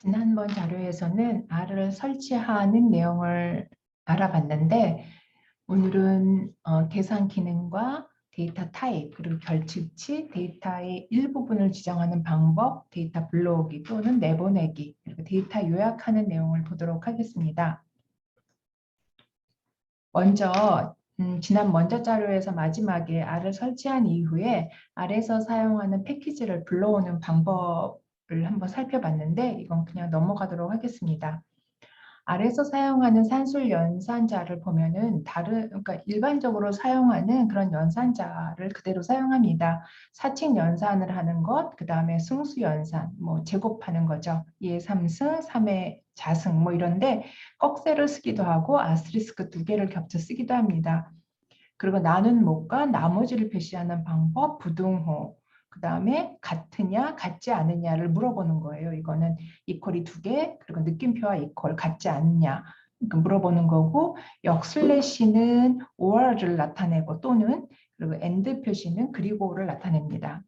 지난번 자료에서는 R을 설치하는 내용을 알아봤는데 오늘은 계산 기능과 데이터 타입, 그리고 결측치, 데이터의 일부분을 지정하는 방법, 데이터 불러오기 또는 내보내기, 그리고 데이터 요약하는 내용을 보도록 하겠습니다. 먼저 지난 먼저 자료에서 마지막에 R을 설치한 이후에 R에서 사용하는 패키지를 불러오는 방법을 한번 살펴봤는데 이건 그냥 넘어가도록 하겠습니다. R에서 사용하는 산술 연산자를 보면은 그러니까 일반적으로 사용하는 그런 연산자를 그대로 사용합니다. 사칙 연산을 하는 것, 그 다음에 승수 연산, 뭐 제곱하는 거죠. 2의 3승, 3의 자승, 뭐 이런데 꺽쇠를 쓰기도 하고 아스테리스크 2개를 겹쳐 쓰기도 합니다. 그리고 나눈 목과 나머지를 표시하는 방법, 부등호. 그 다음에 같으냐, 같지 않느냐를 물어보는 거예요. 이거는 이퀄이 2개, 그리고 느낌표와 이퀄, 같지 않느냐. 물어보는 거고, 역슬래시는 or를 나타내고 또는 그리고 and 표시는 그리고를 나타냅니다.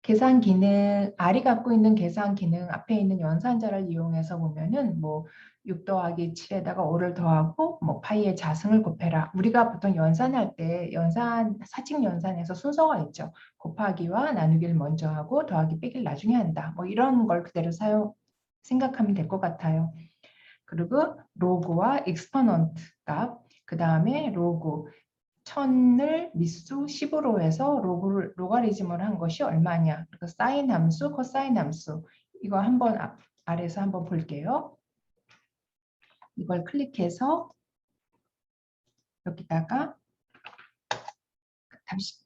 계산 기능, R이 갖고 있는 계산 기능 앞에 있는 연산자를 이용해서 보면은 뭐 6 더하기 7에다가 5를 더하고 뭐 파이의 자승을 곱해라. 우리가 보통 연산할 때 사칙 연산에서 순서가 있죠. 곱하기와 나누기를 먼저 하고 더하기 빼기를 나중에 한다. 뭐 이런 걸 그대로 생각하면 될 것 같아요. 그리고 로그와 익스퍼넌트 값, 그 다음에 로그. 1000을 미수 10으로 해서 로가리즘을 한 것이 얼마냐. 그리고 사인 함수, 코사인 함수. 이거 한번 아래서 한번 볼게요. 이걸 클릭해서 여기다가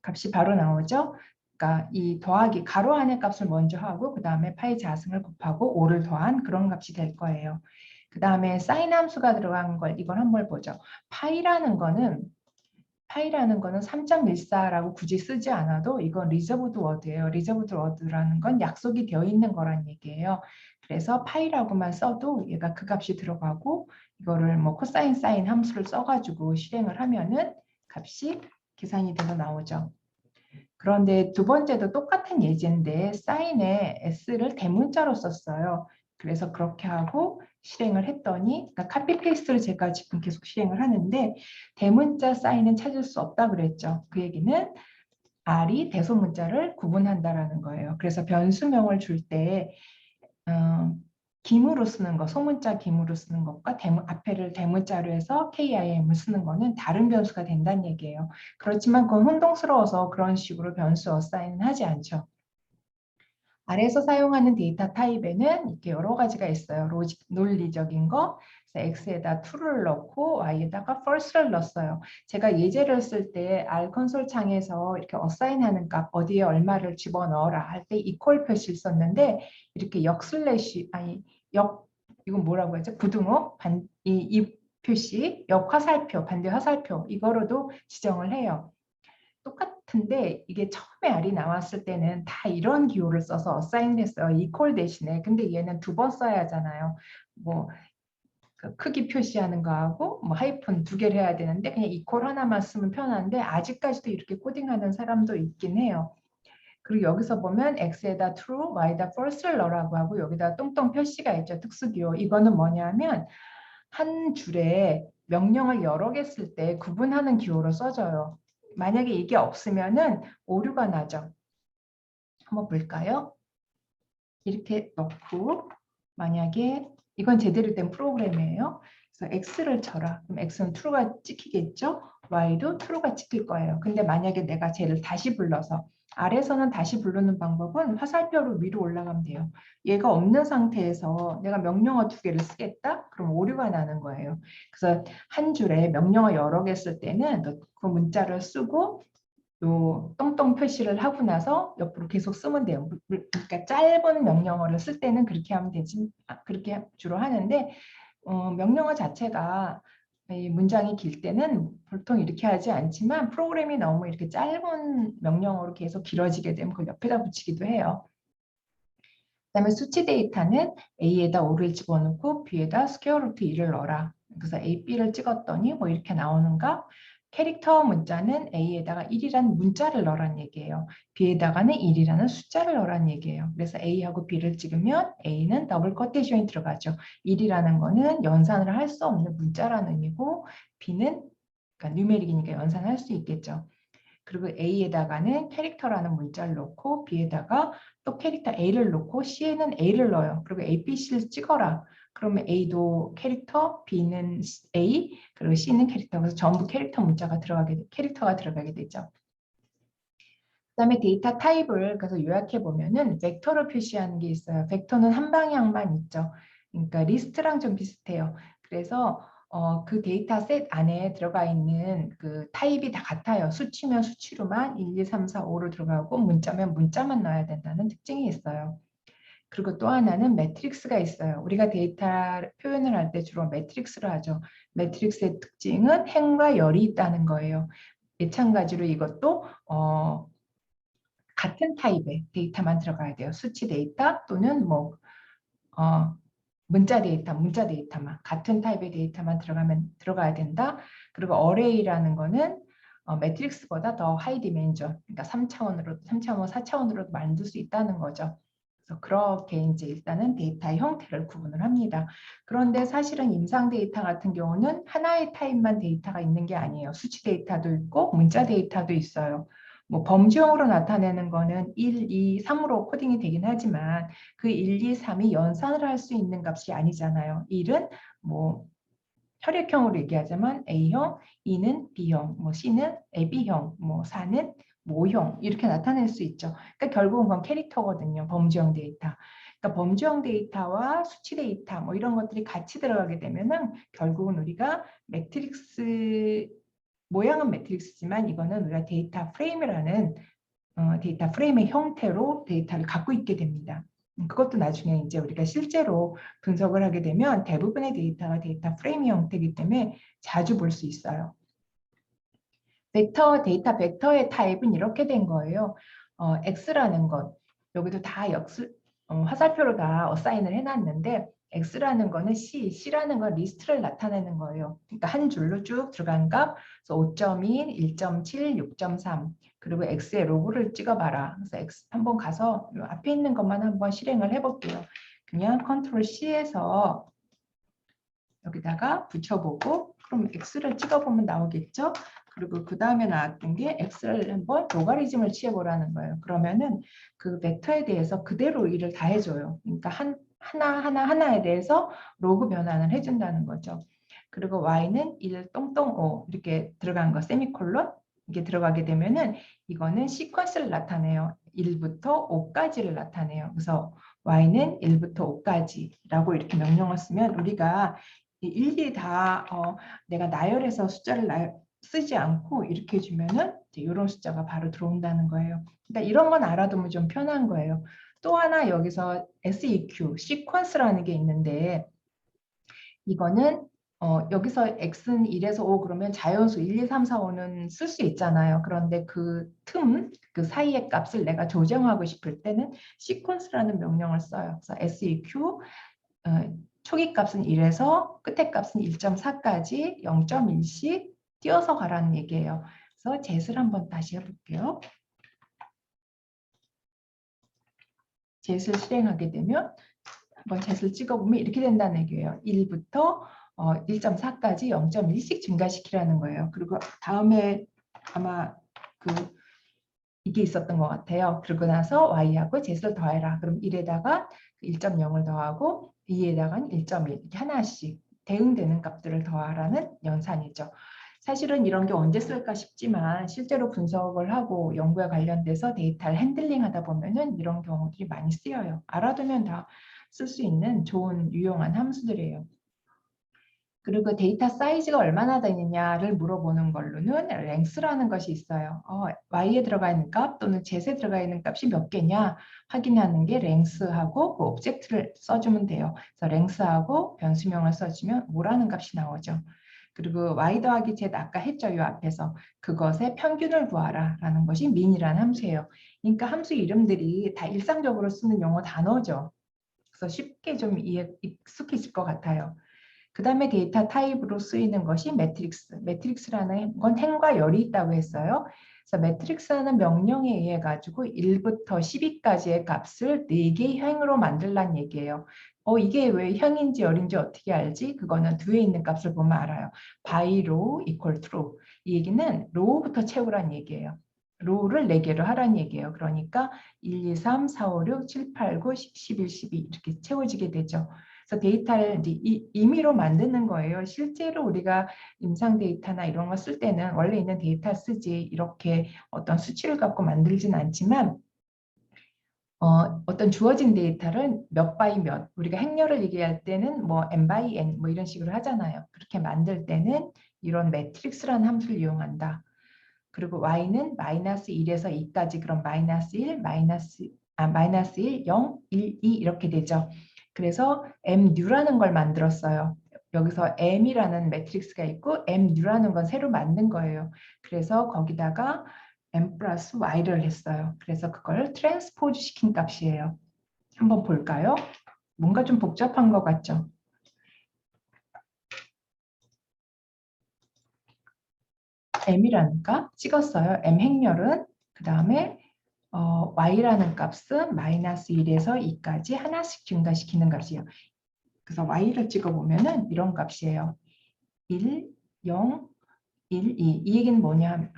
값이 바로 나오죠. 그러니까 이 더하기 가로 안의 값을 먼저 하고 그 다음에 파이 자승을 곱하고 5를 더한 그런 값이 될 거예요. 그 다음에 사인 함수가 들어간 걸 이걸 한번 보죠. 파이라는 거는 3.14라고 굳이 쓰지 않아도 이건 리저브드 워드예요. 리저브드 워드라는 건 약속이 되어 있는 거란 얘기예요. 그래서 파이라고만 써도 얘가 그 값이 들어가고 이거를 뭐 코사인 사인 함수를 써가지고 실행을 하면은 값이 계산이 돼서 나오죠. 그런데 두 번째도 똑같은 예제인데 사인에 s를 대문자로 썼어요. 그래서 그렇게 하고 실행을 했더니 그러니까 카피 페이스트를 제가 지금 계속 실행을 하는데 대문자 사인은 찾을 수 없다 그랬죠. 그 얘기는 R이 대소문자를 구분한다라는 거예요. 그래서 변수명을 줄때 기무로 쓰는 거, 소문자 기무로 쓰는 것과 앞에를 대문자로 해서 KIM을 쓰는 거는 다른 변수가 된다는 얘기예요. 그렇지만 그건 혼동스러워서 그런 식으로 변수 어사인은 하지 않죠. 아래에서 사용하는 데이터 타입에는 이렇게 여러 가지가 있어요. 논리적인 거, x에다 true를 넣고 y에다가 false를 넣었어요. 제가 예제를 쓸 때 R 콘솔 창에서 이렇게 어사인하는 값 어디에 얼마를 집어넣어라 할 때 equal 표시를 썼는데 이렇게 이건 뭐라고 하죠? 부등호, 이 표시, 역화살표, 반대 화살표 이거로도 지정을 해요. 똑같은데 이게 처음에 R이 나왔을 때는 다 이런 기호를 써서 어사인했어요. 이퀄 대신에. 근데 얘는 2번 써야 하잖아요. 뭐그 크기 표시하는 거하고 뭐 하이픈 2개를 해야 되는데 그냥 이퀄 하나만 쓰면 편한데 아직까지도 이렇게 코딩하는 사람도 있긴 해요. 그리고 여기서 보면 x에다 true, y에다 false를 넣으라고 하고 여기다 똥똥 표시가 있죠. 특수기호. 이거는 뭐냐면 한 줄에 명령을 여러 개 쓸 때 구분하는 기호로 써져요. 만약에 이게 없으면은 오류가 나죠. 한번 볼까요? 이렇게 넣고 만약에 이건 제대로 된 프로그램이에요. 그래서 x를 쳐라. 그럼 x는 true가 찍히겠죠? y도 true가 찍힐 거예요. 근데 만약에 내가 쟤를 다시 불러서 아래서는 다시 부르는 방법은 화살표로 위로 올라가면 돼요. 얘가 없는 상태에서 내가 명령어 2개를 쓰겠다? 그럼 오류가 나는 거예요. 그래서 한 줄에 명령어 여러 개 쓸 때는 그 문자를 쓰고 요 똥똥 표시를 하고 나서 옆으로 계속 쓰면 돼요. 그러니까 짧은 명령어를 쓸 때는 그렇게 하면 되지, 그렇게 주로 하는데 명령어 자체가 이 문장이 길 때는 보통 이렇게 하지 않지만 프로그램이 너무 이렇게 짧은 명령어로 계속 길어지게 되면 그걸 옆에다 붙이기도 해요. 그다음에 수치 데이터는 A에다 5를 집어넣고 B에다 스퀘어루트 2를 넣어라. 그래서 A, B를 찍었더니 뭐 이렇게 나오는가? 캐릭터 문자는 A에다가 1이라는 문자를 넣으란 얘기예요. B에다가는 1이라는 숫자를 넣으란 얘기예요. 그래서 A하고 B를 찍으면 A는 더블 코테이션이 들어가죠. 1이라는 거는 연산을 할 수 없는 문자라는 의미고 B는 그러니까 뉴메릭이니까 연산할 수 있겠죠. 그리고 A에다가는 캐릭터라는 문자를 넣고 B에다가 또 캐릭터 A를 넣고 C에는 A를 넣어요. 그리고 A, B, C를 찍어라. 그러면 A도 캐릭터, B는 A, 그리고 C는 캐릭터. 그래서 전부 캐릭터가 들어가게 되죠. 그다음에 데이터 타입을 그래서 요약해 보면은 벡터로 표시하는 게 있어요. 벡터는 한 방향만 있죠. 그러니까 리스트랑 좀 비슷해요. 그래서 그 데이터 셋 안에 들어가 있는 그 타입이 다 같아요. 수치면 수치로만 1, 2, 3, 4, 5로 들어가고 문자면 문자만 넣어야 된다는 특징이 있어요. 그리고 또 하나는 매트릭스가 있어요. 우리가 데이터 표현을 할 때 주로 매트릭스로 하죠. 매트릭스의 특징은 행과 열이 있다는 거예요. 마찬가지로 이것도 같은 타입의 데이터만 들어가야 돼요. 수치 데이터 또는 뭐 문자 데이터만 같은 타입의 데이터만 들어가야 된다. 그리고 어레이라는 거는 매트릭스보다 더 하이 디멘전, 그러니까 3차원으로, 3차원, 4차원으로도 만들 수 있다는 거죠. 그래서 그렇게 이제 일단은 데이터의 형태를 구분을 합니다. 그런데 사실은 임상 데이터 같은 경우는 하나의 타입만 데이터가 있는 게 아니에요. 수치 데이터도 있고 문자 데이터도 있어요. 뭐 범주형으로 나타내는 거는 1, 2, 3으로 코딩이 되긴 하지만 그 1, 2, 3이 연산을 할 수 있는 값이 아니잖아요. 1은 뭐 혈액형으로 얘기하자면 A형, 2는 B형, 뭐 C는 AB형, 뭐 4는 모형 이렇게 나타낼 수 있죠. 그러니까 결국은 그건 캐릭터거든요. 범주형 데이터. 그러니까 범주형 데이터와 수치 데이터 뭐 이런 것들이 같이 들어가게 되면은 결국은 우리가 매트릭스 모양은 매트릭스지만 이거는 우리가 데이터 프레임이라는 데이터 프레임의 형태로 데이터를 갖고 있게 됩니다. 그것도 나중에 이제 우리가 실제로 분석을 하게 되면 대부분의 데이터가 데이터 프레임 형태이기 때문에 자주 볼 수 있어요. 데이터 벡터의 타입은 이렇게 된 거예요. X라는 것, 여기도 다 화살표로 다 어사인을 해놨는데 X라는 거는 C라는 건 리스트를 나타내는 거예요. 그러니까 한 줄로 쭉 들어간 값, 그래서 5.1, 1.7, 6.3, 그리고 X의 로고를 찍어봐라. 그래서 X 한번 가서 앞에 있는 것만 한번 실행을 해볼게요. 그냥 컨트롤 C에서 여기다가 붙여보고 그럼 X를 찍어보면 나오겠죠? 그리고 그 다음에 나왔던 게 X를 한번 로가리즘을 취해보라는 거예요. 그러면은 그 벡터에 대해서 그대로 일을 다 해줘요. 그러니까 하나에 대해서 로그 변환을 해준다는 거죠. 그리고 Y는 1, 5 이렇게 들어간 거 세미콜론 이게 들어가게 되면은 이거는 시퀀스를 나타내요. 1부터 5까지를 나타내요. 그래서 Y는 1부터 5까지라고 이렇게 명령을 쓰면 우리가 일일이 다 내가 나열해서 숫자를 쓰지 않고 이렇게 주면은 이런 숫자가 바로 들어온다는 거예요. 그러니까 이런 건 알아두면 좀 편한 거예요. 또 하나 여기서 SEQ, 시퀀스라는 게 있는데 이거는 여기서 x는 1에서 5 그러면 자연수 1, 2, 3, 4, 5는 쓸 수 있잖아요. 그런데 그 사이의 값을 내가 조정하고 싶을 때는 시퀀스라는 명령을 써요. 그래서 SEQ 초기 값은 1에서 끝의 값은 1.4까지 0.1씩 띄어서 가라는 얘기예요. 그래서 젯을 한번 다시 해볼게요. 젯을 실행하게 되면 한번 젯을 찍어보면 이렇게 된다는 얘기예요. 1부터 1.4까지 0.1씩 증가시키라는 거예요. 그리고 다음에 아마 이게 있었던 것 같아요. 그러고 나서 y하고 젯을 더해라. 그럼 1에다가 1.0을 더하고 2에다가 1.1 이렇게 하나씩 대응되는 값들을 더하라는 연산이죠. 사실은 이런 게 언제 쓸까 싶지만 실제로 분석을 하고 연구에 관련돼서 데이터를 핸들링 하다 보면은 이런 경우들이 많이 쓰여요. 알아두면 다 쓸 수 있는 좋은 유용한 함수들이에요. 그리고 데이터 사이즈가 얼마나 되느냐를 물어보는 걸로는 랭스라는 것이 있어요. y에 들어가 있는 값 또는 z에 들어가 있는 값이 몇 개냐 확인하는 게 랭스하고 그 오브젝트를 써주면 돼요. 그래서 랭스하고 변수명을 써주면 5라는 값이 나오죠. 그리고 y 더하기 z 아까 했죠. 이 앞에서 그것의 평균을 구하라 라는 것이 min이라는 함수예요. 그러니까 함수 이름들이 다 일상적으로 쓰는 용어 단어죠. 그래서 쉽게 좀 익숙해질 것 같아요. 그 다음에 데이터 타입으로 쓰이는 것이 매트릭스. 매트릭스라는 건 행과 열이 있다고 했어요. 그래서 매트릭스라는 명령에 의해 가지고 1부터 12까지의 값을 4개의 행으로 만들란 얘기예요. 이게 왜 형인지 열인지 어떻게 알지? 그거는 뒤에 있는 값을 보면 알아요. by row equal true. 이 얘기는 row부터 채우란 얘기예요. row를 4개로 하란 얘기예요. 그러니까 1, 2, 3, 4, 5, 6, 7, 8, 9, 10, 11, 12 이렇게 채워지게 되죠. 그래서 데이터를 이제 임의로 만드는 거예요. 실제로 우리가 임상 데이터나 이런 거 쓸 때는 원래 있는 데이터 쓰지 이렇게 어떤 수치를 갖고 만들진 않지만 어떤 주어진 데이터를 몇 바이 몇, 우리가 행렬을 얘기할 때는 뭐 n 바이 n 뭐 이런 식으로 하잖아요. 그렇게 만들 때는 이런 매트릭스라는 함수를 이용한다. 그리고 y는 마이너스 1에서 2까지 그럼 마이너스 1, 마이너스 1, 0, 1, 2 이렇게 되죠. 그래서 mnew라는 걸 만들었어요. 여기서 m이라는 매트릭스가 있고 mnew라는 건 새로 만든 거예요. 그래서 거기다가 m 플러스 y를 했어요. 그래서 그걸 트랜스포즈 시킨 값이에요. 한번 볼까요? 뭔가 좀 복잡한 것 같죠? m이라는 값 찍었어요. m 행렬은 그 다음에 y라는 값은 마이너스 1에서 2까지 하나씩 증가시키는 값이에요. 그래서 y를 찍어보면은 이런 값이에요. 1, 0, 1, 2. 이 얘기는 뭐냐?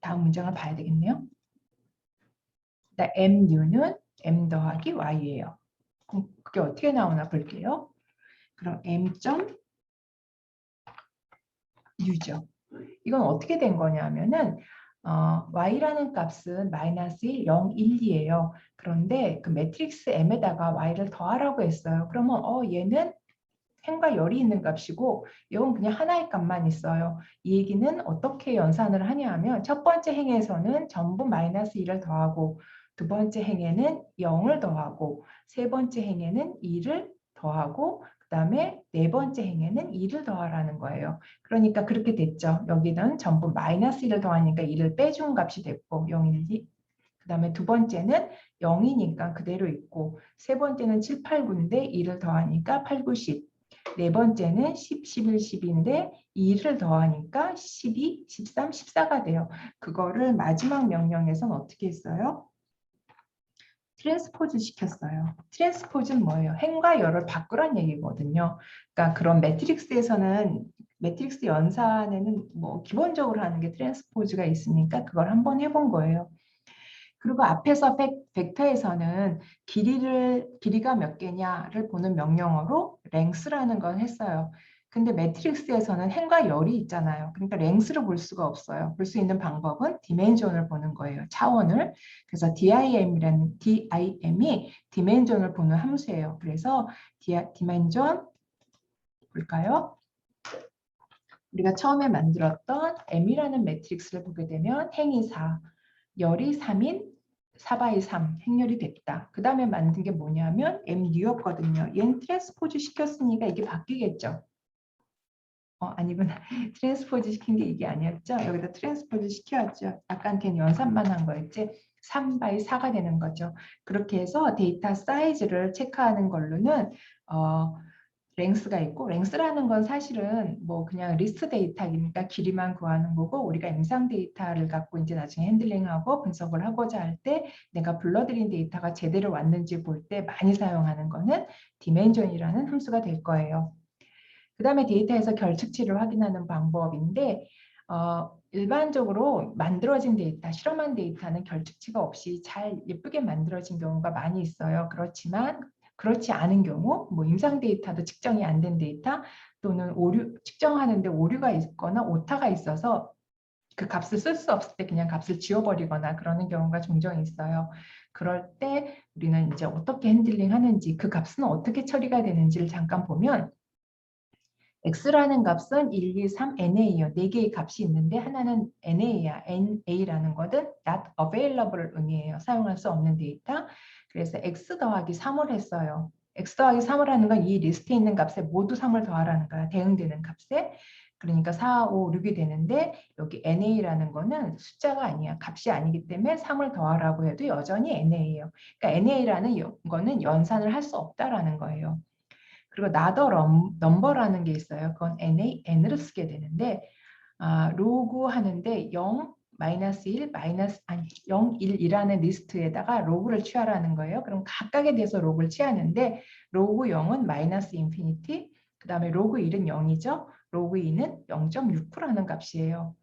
다음 문장을 봐야 되겠네요. mnew는 m 더하기 y예요. 그럼 그게 어떻게 나오나 볼게요. 그럼 m.new죠. 이건 어떻게 된 거냐면은 y라는 값은 마이너스 1, 0, 1, 2예요. 그런데 그 매트릭스 m에다가 y를 더하라고 했어요. 그러면 얘는 행과 열이 있는 값이고 이건 그냥 하나의 값만 있어요. 이 얘기는 어떻게 연산을 하냐 하면 첫 번째 행에서는 전부 마이너스 1을 더하고 두 번째 행에는 0을 더하고 세 번째 행에는 2를 더하고 그 다음에 네 번째 행에는 2를 더하라는 거예요. 그러니까 그렇게 됐죠. 여기는 전부 마이너스 1을 더하니까 2를 빼준 값이 됐고 0, 1, 2. 그 다음에 두 번째는 0이니까 그대로 있고 세 번째는 7, 8, 9인데 2를 더하니까 8, 9, 10. 네 번째는 10, 11, 10인데 2를 더하니까 12, 13, 14가 돼요. 그거를 마지막 명령에서는 어떻게 했어요? 트랜스포즈 시켰어요. 트랜스포즈는 뭐예요? 행과 열을 바꾸란 얘기거든요. 그러니까 그런 매트릭스에서는 매트릭스 연산에는 뭐 기본적으로 하는 게 트랜스포즈가 있으니까 그걸 한번 해본 거예요. 그리고 앞에서 벡터에서는 길이가 몇 개냐를 보는 명령어로 length라는 걸 했어요. 근데 매트릭스에서는 행과 열이 있잖아요. 그러니까 length를 볼 수가 없어요. 볼 수 있는 방법은 dimension을 보는 거예요. 차원을. 그래서 dim이 dimension을 보는 함수예요. 그래서 dimension 볼까요? 우리가 처음에 만들었던 m이라는 매트릭스를 보게 되면 행이 4, 열이 3인 4바이 3 행렬이 됐다. 그 다음에 만든 게 뭐냐면 mnew였거든요. 얘는 트랜스포즈 시켰으니까 이게 바뀌겠죠. 아니구나. 트랜스포즈 시킨 게 이게 아니었죠. 여기다 트랜스포즈 시켜야죠. 아까한테는 연산만 한 거였지. 3바이 4가 되는 거죠. 그렇게 해서 데이터 사이즈를 체크하는 걸로는 랭스가 있고 랭스라는 건 사실은 뭐 그냥 리스트 데이터니까 길이만 구하는 거고 우리가 임상 데이터를 갖고 이제 나중에 핸들링하고 분석을 하고자 할 때 내가 불러들인 데이터가 제대로 왔는지 볼 때 많이 사용하는 거는 디멘전이라는 함수가 될 거예요. 그 다음에 데이터에서 결측치를 확인하는 방법인데 일반적으로 만들어진 데이터, 실험한 데이터는 결측치가 없이 잘 예쁘게 만들어진 경우가 많이 있어요. 그렇지만 그렇지 않은 경우, 뭐 임상 데이터도 측정이 안 된 데이터 또는 측정하는데 오류가 있거나 오타가 있어서 그 값을 쓸 수 없을 때 그냥 값을 지워버리거나 그러는 경우가 종종 있어요. 그럴 때 우리는 이제 어떻게 핸들링 하는지 그 값은 어떻게 처리가 되는지를 잠깐 보면 x라는 값은 1, 2, 3, na예요. 4개의 값이 있는데 하나는 na야. na라는 것은 not available 의미해요. 사용할 수 없는 데이터. 그래서 x 더하기 3을 했어요. x 더하기 3을 하는 건 이 리스트에 있는 값에 모두 3을 더하라는 거야. 대응되는 값에. 그러니까 4, 5, 6이 되는데 여기 na라는 거는 숫자가 아니야. 값이 아니기 때문에 3을 더하라고 해도 여전히 na예요. 그러니까 na라는 거는 연산을 할 수 없다라는 거예요. 그리고 another number라는 게 있어요. 그건 n으로 쓰게 되는데 로그 하는데 0, 마이너스 1, 0, 1이라는 리스트에다가 로그를 취하라는 거예요. 그럼 각각에 대해서 로그를 취하는데 로그 0은 마이너스 인피니티, 그 다음에 로그 1은 0이죠. 로그 2는 0.6라는 값이에요.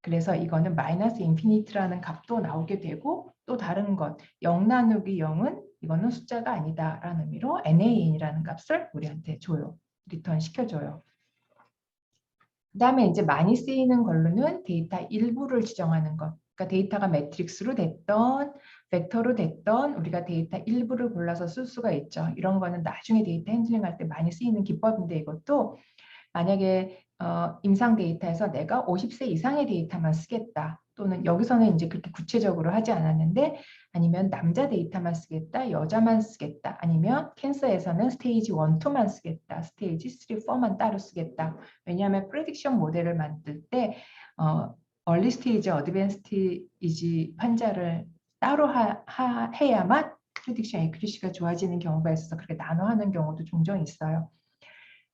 그래서 이거는 마이너스 인피니티라는 값도 나오게 되고 또 다른 것 0 나누기 0은 이거는 숫자가 아니다라는 의미로 nan이라는 값을 우리한테 줘요. 리턴 시켜줘요. 그 다음에 이제 많이 쓰이는 걸로는 데이터 일부를 지정하는 것. 그러니까 데이터가 매트릭스로 됐던 벡터로 됐던 우리가 데이터 일부를 골라서 쓸 수가 있죠. 이런 거는 나중에 데이터 핸들링 할 때 많이 쓰이는 기법인데 이것도 만약에 임상 데이터에서 내가 50세 이상의 데이터만 쓰겠다. 또는 여기서는 이제 그렇게 구체적으로 하지 않았는데 아니면 남자 데이터만 쓰겠다. 여자만 쓰겠다. 아니면 캔서에서는 스테이지 1, 2만 쓰겠다. 스테이지 3, 4만 따로 쓰겠다. 왜냐하면 프레딕션 모델을 만들 때 얼리 스테이지, 어드밴스 스테이지 환자를 따로 해야만 프레딕션 에큐리시가 좋아지는 경우가 있어서 그렇게 나눠 하는 경우도 종종 있어요.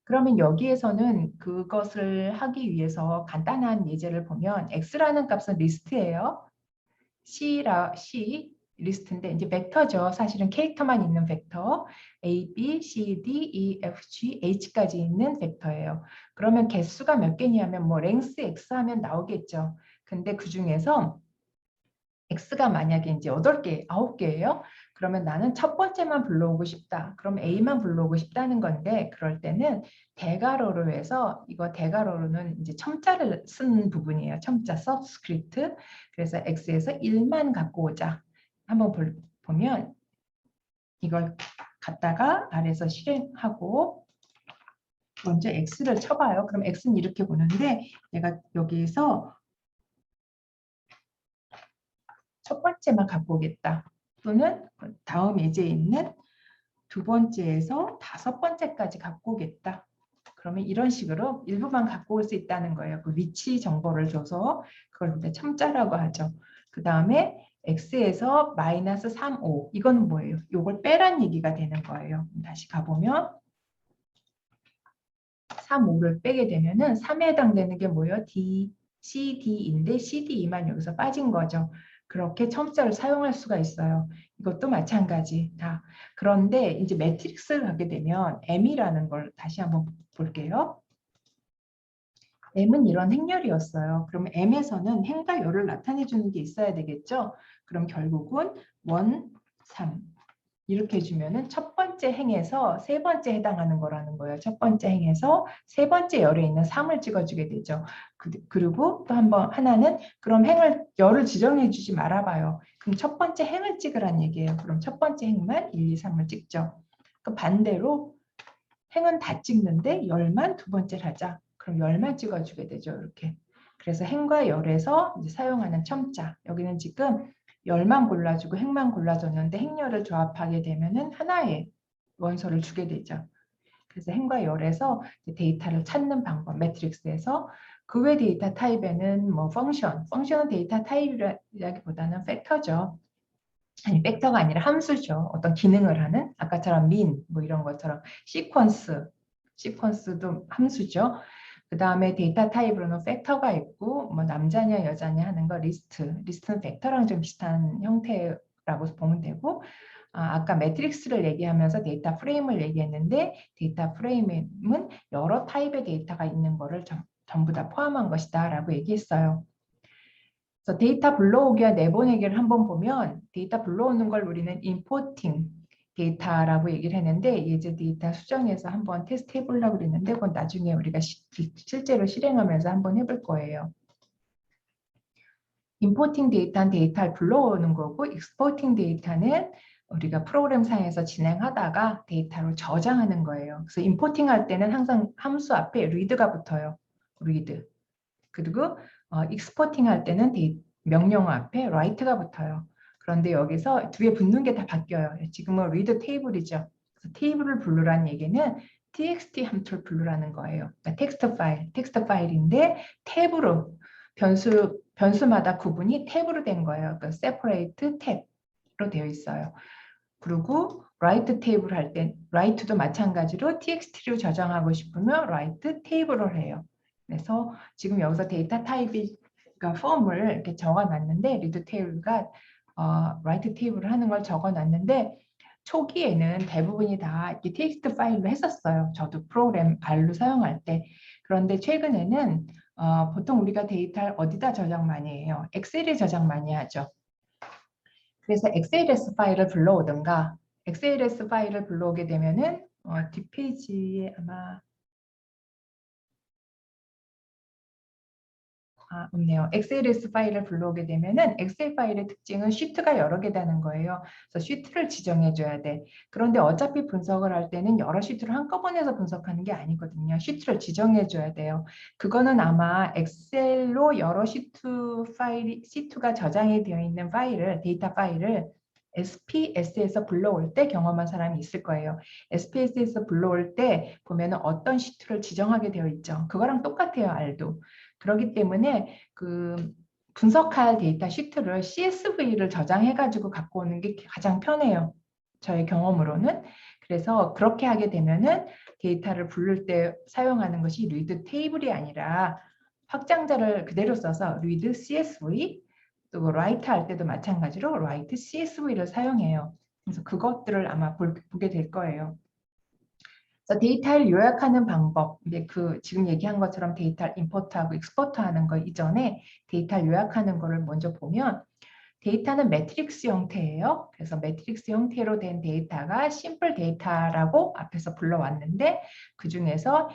그러면 여기에서는 그것을 하기 위해서 간단한 예제를 보면 x라는 값은 리스트예요. C 리스트인데 이제 벡터죠. 사실은 캐릭터만 있는 벡터. A, B, C, D, E, F, G, H까지 있는 벡터예요. 그러면 개수가 몇 개냐면 뭐 랭스 X 하면 나오겠죠. 근데 그 중에서 X가 만약에 이제 8개, 9개예요. 그러면 나는 첫 번째만 불러오고 싶다. 그럼 A만 불러오고 싶다는 건데 그럴 때는 대괄호로 해서 이거 대괄호로는 이제 첨자를 쓴 부분이에요. 첨자 서브스크립트. 그래서 X에서 1만 갖고 오자. 한번 보면 이걸 갖다가 아래에서 실행하고 먼저 X를 쳐봐요. 그럼 X는 이렇게 보는데 내가 여기에서 첫 번째만 갖고 오겠다. 또는 다음 예제에 있는 두 번째에서 다섯 번째까지 갖고 오겠다. 그러면 이런 식으로 일부만 갖고 올 수 있다는 거예요. 그 위치 정보를 줘서 그걸 이제 첨자라고 하죠. 그 다음에 x에서 마이너스 3, 5 이건 뭐예요? 이걸 빼란 얘기가 되는 거예요. 다시 가보면 3, 5를 빼게 되면은 3에 해당되는 게 뭐예요? D, C, D인데 CD만 여기서 빠진 거죠. 그렇게 첨자를 사용할 수가 있어요. 이것도 마찬가지. 다. 그런데 이제 매트릭스를 하게 되면 M이라는 걸 다시 한번 볼게요. M은 이런 행렬이었어요. 그럼 M에서는 행과 열을 나타내 주는 게 있어야 되겠죠? 그럼 결국은 1, 3 이렇게 해주면은 첫 번째 행에서 세 번째 해당하는 거라는 거예요. 첫 번째 행에서 세 번째 열에 있는 3을 찍어주게 되죠. 그리고 또 한번 하나는 그럼 열을 지정해 주지 말아봐요. 그럼 첫 번째 행을 찍으란 얘기예요. 그럼 첫 번째 행만 1, 2, 3을 찍죠. 그 반대로 행은 다 찍는데 열만 두 번째를 하자. 그럼 열만 찍어주게 되죠. 이렇게. 그래서 행과 열에서 이제 사용하는 첨자. 여기는 지금 열만 골라주고 행만 골라줬는데 행열을 조합하게 되면은 하나의 원소를 주게 되죠. 그래서 행과 열에서 데이터를 찾는 방법, 매트릭스에서 그 외 데이터 타입에는 뭐 펑션은 데이터 타입이라기보다는 팩터죠. 아니 팩터가 아니라 함수죠. 어떤 기능을 하는 아까처럼 뭐 이런 것처럼 시퀀스도 함수죠. 그 다음에 데이터 타입으로는 팩터가 있고 뭐 남자냐 여자냐 하는 거 리스트는 팩터랑 좀 비슷한 형태라고 보면 되고 아까 매트릭스를 얘기하면서 데이터 프레임을 얘기했는데 데이터 프레임은 여러 타입의 데이터가 있는 거를 전부 다 포함한 것이다 라고 얘기했어요. 그래서 데이터 불러오기와 내보내기를 한번 보면 데이터 불러오는 걸 우리는 importing 데이터라고 얘기를 했는데 예제 데이터 수정해서 한번 테스트 해보려고 그랬는데 그건 나중에 우리가 실제로 실행하면서 한번 해볼 거예요. importing 데이터는 데이터를 불러오는 거고 exporting 데이터는 우리가 프로그램상에서 진행하다가 데이터로 저장하는 거예요. 그래서 importing 할 때는 항상 함수 앞에 read가 붙어요. read. 그리고 exporting 할 때는 명령어 앞에 write가 붙어요. 그런데 여기서 뒤에 붙는 게 다 바뀌어요. 지금은 read 테이블이죠. 그래서 테이블을 부르라는 얘기는 txt 함수를 부르라는 거예요. 그러니까 텍스트 파일인데 탭으로 변수마다 구분이 탭으로 된 거예요. 그러니까 separate 탭으로 되어 있어요. 그리고 write 테이블 할 때 write도 마찬가지로 txt로 저장하고 싶으면 write 테이블을 해요. 그래서 지금 여기서 데이터 타입이 그러니까 폼을 이렇게 적어놨는데 read 테이블과 write 테이블을 하는 걸 적어놨는데 초기에는 대부분이 다 이렇게 텍스트 파일로 했었어요. 저도 프로그램 R로 사용할 때. 그런데 최근에는 보통 우리가 데이터를 어디다 저장 많이 해요? 엑셀에 저장 많이 하죠. 그래서 XLS 파일을 불러오든가 XLS 파일을 불러오게 되면은 뒷페이지에 아마 없네요. XLS 파일을 불러오게 되면은 엑셀 파일의 특징은 시트가 여러 개다는 거예요. 그래서 시트를 지정해 줘야 돼. 그런데 어차피 분석을 할 때는 여러 시트를 한꺼번에 해서 분석하는 게 아니거든요. 시트를 지정해 줘야 돼요. 그거는 아마 엑셀로 여러 시트가 저장이 되어 있는 파일을 데이터 파일을 SPS에서 불러올 때 경험한 사람이 있을 거예요. SPS에서 불러올 때 보면은 어떤 시트를 지정하게 되어 있죠. 그거랑 똑같아요, R도. 그렇기 때문에 그 분석할 데이터 시트를 CSV를 저장해가지고 갖고 오는 게 가장 편해요. 저의 경험으로는. 그래서 그렇게 하게 되면은 데이터를 부를 때 사용하는 것이 read 테이블이 아니라 확장자를 그대로 써서 read CSV 또 write 할 때도 마찬가지로 write CSV를 사용해요. 그래서 그것들을 아마 보게 될 거예요. 그래서 데이터를 요약하는 방법, 이제 그 지금 얘기한 것처럼 데이터를 임포트하고 익스포트하는 거 이전에 데이터를 요약하는 거를 먼저 보면 데이터는 매트릭스 형태예요. 그래서 매트릭스 형태로 된 데이터가 심플 데이터라고 앞에서 불러왔는데 그 중에서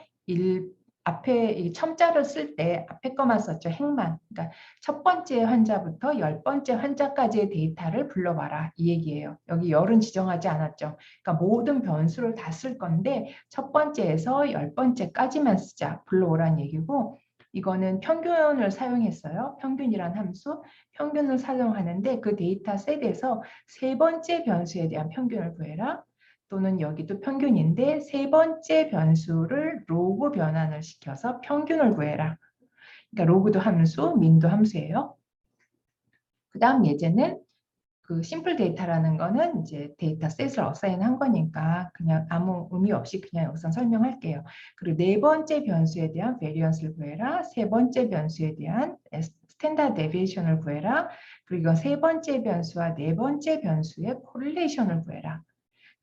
앞에 이 첨자를 쓸 때 앞에 거만 썼죠. 행만. 그러니까 첫 번째 환자부터 10번째 환자까지의 데이터를 불러봐라. 이 얘기예요. 여기 열은 지정하지 않았죠. 그러니까 모든 변수를 다 쓸 건데 첫 번째에서 10번째까지만 쓰자. 불러오란 얘기고 이거는 평균을 사용했어요. 평균이란 함수. 평균을 사용하는데 그 데이터 셋에서 세 번째 변수에 대한 평균을 구해라. 또는 여기도 평균인데 세 번째 변수를 로그 변환을 시켜서 평균을 구해라. 그러니까 로그도 함수, 민도 함수예요. 그 다음 예제는 그 심플 데이터라는 거는 이제 데이터 셋을 어사인한 거니까 그냥 아무 의미 없이 그냥 여기서 설명할게요. 그리고 네 번째 변수에 대한 베리언스를 구해라. 세 번째 변수에 대한 스탠다드 데비에이션을 구해라. 그리고 세 번째 변수와 네 번째 변수의 코릴레이션을 구해라.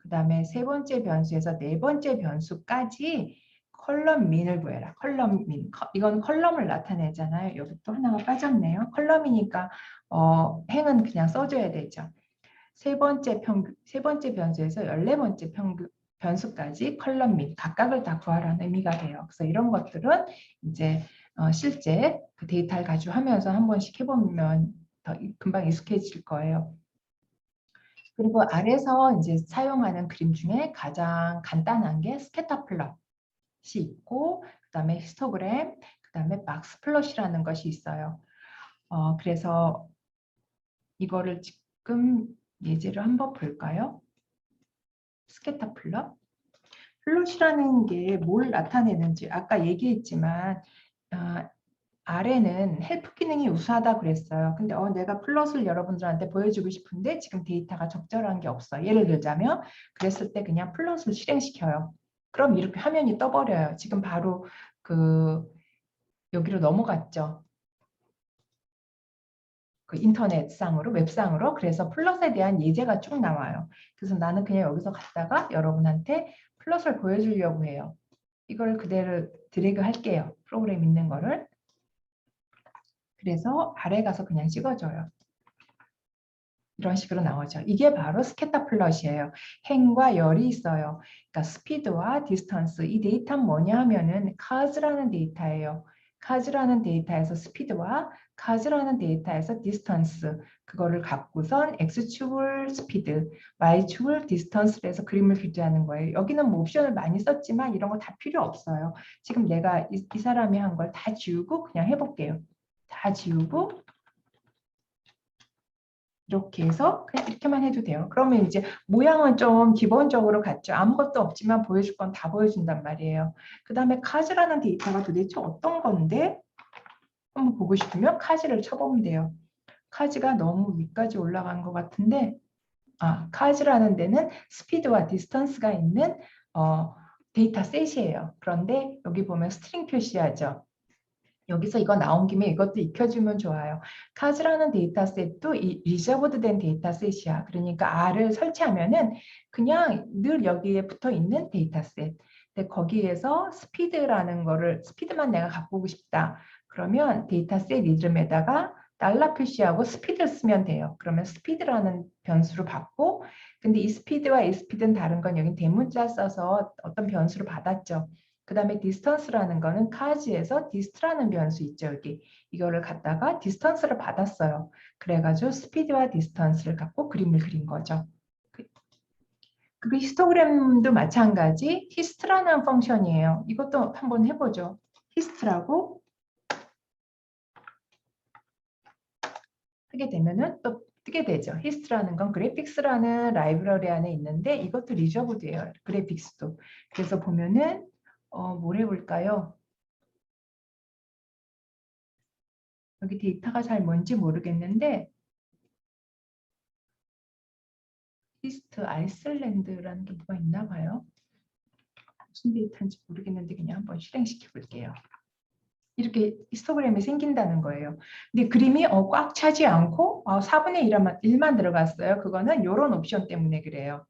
그 다음에 세 번째 변수에서 네 번째 변수까지 컬럼 민을 구해라. 컬럼 민. 이건 컬럼을 나타내잖아요. 여기 또 하나가 빠졌네요. 컬럼이니까 행은 그냥 써줘야 되죠. 세 번째 변수에서 14번째 변수까지 컬럼 민 각각을 다 구하라는 의미가 돼요. 그래서 이런 것들은 이제 실제 그 데이터를 가지고 하면서 한 번씩 해보면 더 금방 익숙해질 거예요. 그리고 아래서 이제 사용하는 그림 중에 가장 간단한 게 스캐터 플롯이 있고 그다음에 히스토그램, 그다음에 박스 플롯이라는 것이 있어요. 그래서 이거를 지금 예제를 한번 볼까요? 스캐터 플롯. 플롯이라는 게 뭘 나타내는지 아까 얘기했지만 아래는 헬프 기능이 우수하다 그랬어요. 근데 내가 플롯을 여러분들한테 보여주고 싶은데 지금 데이터가 적절한 게 없어. 예를 들자면 그랬을 때 그냥 플롯을 실행시켜요. 그럼 이렇게 화면이 떠버려요. 지금 바로 여기로 넘어갔죠. 그 인터넷상으로 웹상으로. 그래서 플롯에 대한 예제가 쭉 나와요. 그래서 나는 그냥 여기서 갔다가 여러분한테 플롯을 보여주려고 해요. 이걸 그대로 드래그 할게요. 프로그램 있는 거를. 그래서 아래 가서 그냥 찍어줘요. 이런 식으로 나오죠. 이게 바로 스캐터 플롯이에요. 행과 열이 있어요. 그러니까 스피드와 디스턴스. 이 데이터는 뭐냐 하면은 카즈라는 데이터예요. 카즈라는 데이터에서 스피드와 카즈라는 데이터에서 디스턴스 그거를 갖고선 x축을 스피드, y축을 디스턴스로 해서 그림을 비교하는 거예요. 여기는 뭐 옵션을 많이 썼지만 이런 거 다 필요 없어요. 지금 내가 이 사람이 한 걸 다 지우고 그냥 해볼게요. 다 지우고 이렇게 해서 그냥 이렇게만 해도 돼요. 그러면 이제 모양은 좀 기본적으로 같죠. 아무것도 없지만 보여줄 건 다 보여준단 말이에요. 그 다음에 카즈라는 데이터가 도대체 어떤 건데 한번 보고 싶으면 카즈를 쳐보면 돼요. 카즈가 너무 위까지 올라간 것 같은데 cars라는 데는 스피드와 디스턴스가 있는 데이터 셋이에요. 그런데 여기 보면 스트링 표시하죠. 여기서 이거 나온 김에 이것도 익혀주면 좋아요. cars라는 데이터셋도 이 리저브드 된 데이터셋이야. 그러니까 R을 설치하면은 그냥 늘 여기에 붙어 있는 데이터셋. 근데 거기에서 스피드라는 거를 스피드만 내가 갖고 오고 싶다. 그러면 데이터셋 이름에다가 달러 표시하고 스피드를 쓰면 돼요. 그러면 스피드라는 변수로 받고, 근데 이 스피드와 이 스피드는 다른 건 여기 대문자 써서 어떤 변수로 받았죠. 그 다음에 디스턴스라는 거는 카지에서 디스트라는 변수 있죠. 여기 이거를 갖다가 디스턴스를 받았어요. 그래가지고 스피드와 디스턴스를 갖고 그림을 그린 거죠. 그 히스토그램도 마찬가지 히스트라는 펑션이에요. 이것도 한번 해보죠. 히스트라고 하게 되면은 또 뜨게 되죠. 히스트라는 건 그래픽스라는 라이브러리 안에 있는데 이것도 리저브드예요. 그래픽스도. 그래서 보면은 뭘 해볼까요? 여기 데이터가 잘 뭔지 모르겠는데 이스트 아이슬란드라는 게 뭐가 있나 봐요. 무슨 데이터인지 모르겠는데 그냥 한번 실행시켜 볼게요. 이렇게 히스토그램이 생긴다는 거예요. 근데 그림이 꽉 차지 않고 4분의 1만 들어갔어요. 그거는 이런 옵션 때문에 그래요.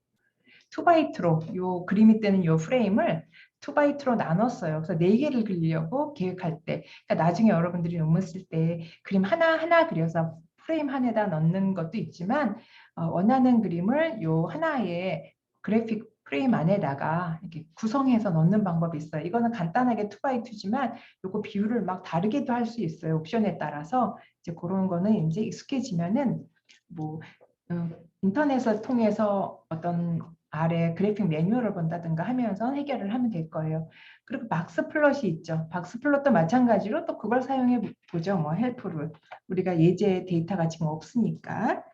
2x2로 요 그림이 뜨는 요 프레임을 2x2로 나눴어요. 그래서 4개를 그리려고 계획할 때, 그러니까 나중에 여러분들이 논문 쓸 때 그림 하나하나 그려서 프레임 안에다 넣는 것도 있지만 원하는 그림을 요 하나의 그래픽 프레임 안에다가 이렇게 구성해서 넣는 방법이 있어요. 이거는 간단하게 2x2지만 요거 비율을 막 다르게도 할 수 있어요. 옵션에 따라서 이제 그런 거는 이제 익숙해지면은 뭐 인터넷을 통해서 어떤 아래 그래픽 매뉴얼을 본다든가 하면서 해결을 하면 될 거예요. 그리고 박스플롯이 있죠. 박스플롯도 마찬가지로 또 그걸 사용해 보죠. 뭐 헬프를. 우리가 예제 데이터가 지금 없으니까.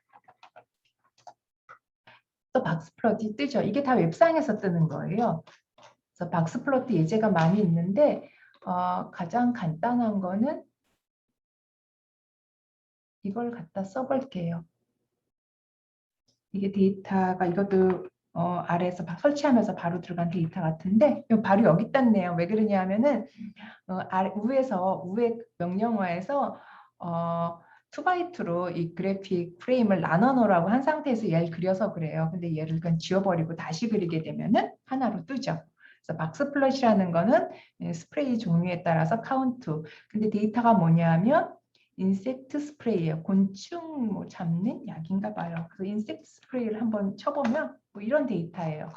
또 박스플롯이 뜨죠. 이게 다 웹상에서 뜨는 거예요. 그래서 박스플롯 예제가 많이 있는데 가장 간단한 거는 이걸 갖다 써볼게요. 이게 데이터가 이것도 아래에서 설치하면서 바로 들어간 데이터 같은데 바로 여기 떴네요. 왜 그러냐면은 위에 명령어에서 2x2로 이 그래픽 프레임을 나눠 놓으라고 한 상태에서 얘를 그려서 그래요. 근데 얘를 그냥 지워버리고 다시 그리게 되면은 하나로 뜨죠. 그래서 박스플롯이라는 거는 스프레이 종류에 따라서 카운트. 근데 데이터가 뭐냐면 인섹트 스프레이예요. 곤충 뭐 잡는 약인가 봐요. 그래서 인섹트 스프레이를 한번 쳐보면 뭐 이런 데이터예요.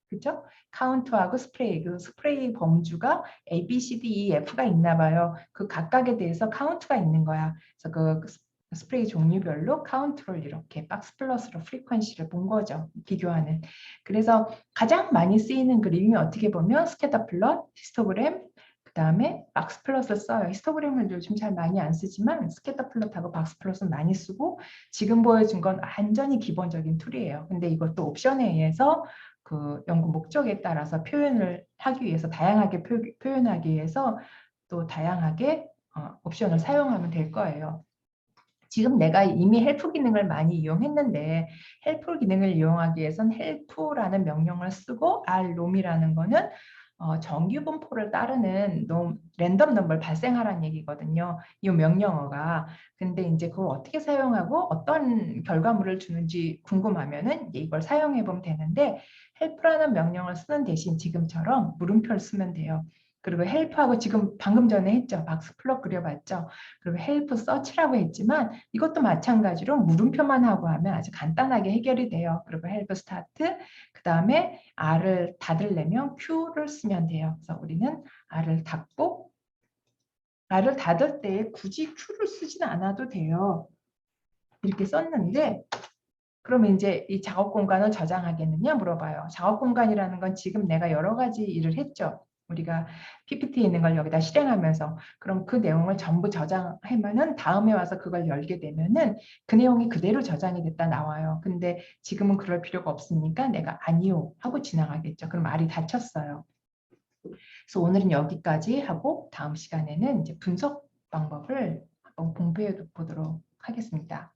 그죠? 카운트하고 스프레이, 그 스프레이 범주가 A, B, C, D, E, F가 있나 봐요. 그 각각에 대해서 카운트가 있는 거야. 그래서 그 스프레이 종류별로 카운트를 이렇게 박스 플러스로 프리퀀시를 본 거죠. 비교하는. 그래서 가장 많이 쓰이는 그림이 어떻게 보면 스캐터 플롯, 히스토그램, 그 다음에 박스 플롯을 써요. 히스토그램을 요즘 잘 많이 안 쓰지만 스캐터 플롯하고 박스 플롯은 많이 쓰고 지금 보여준 건 완전히 기본적인 툴이에요. 근데 이것도 옵션에 의해서 그 연구 목적에 따라서 표현을 하기 위해서 다양하게 표현하기 위해서 또 다양하게 옵션을 사용하면 될 거예요. 지금 내가 이미 헬프 기능을 많이 이용했는데 헬프 기능을 이용하기 위해선 헬프라는 명령을 쓰고 r롬이라는 거는 정규 분포를 따르는 랜덤 넘버를 발생하라는 얘기거든요. 이 명령어가. 근데 이제 그걸 어떻게 사용하고 어떤 결과물을 주는지 궁금하면은 이걸 사용해 보면 되는데 헬프라는 명령을 쓰는 대신 지금처럼 물음표를 쓰면 돼요. 그리고 헬프하고 지금 방금 전에 했죠. 박스 플롯 그려봤죠. 그리고 헬프 서치라고 했지만 이것도 마찬가지로 물음표만 하고 하면 아주 간단하게 해결이 돼요. 그리고 헬프 스타트, 그 다음에 R을 닫으려면 Q를 쓰면 돼요. 그래서 우리는 R을 닫고 R을 닫을 때 굳이 Q를 쓰지는 않아도 돼요. 이렇게 썼는데 그러면 이제 이 작업 공간을 저장하겠느냐 물어봐요. 작업 공간이라는 건 지금 내가 여러 가지 일을 했죠. 우리가 PPT에 있는 걸 여기다 실행하면서 그럼 그 내용을 전부 저장하면은 다음에 와서 그걸 열게 되면은 그 내용이 그대로 저장이 됐다 나와요. 근데 지금은 그럴 필요가 없으니까 내가 아니요 하고 지나가겠죠. 그럼 말이 닫혔어요. 그래서 오늘은 여기까지 하고 다음 시간에는 이제 분석 방법을 한번 공부해 보도록 하겠습니다.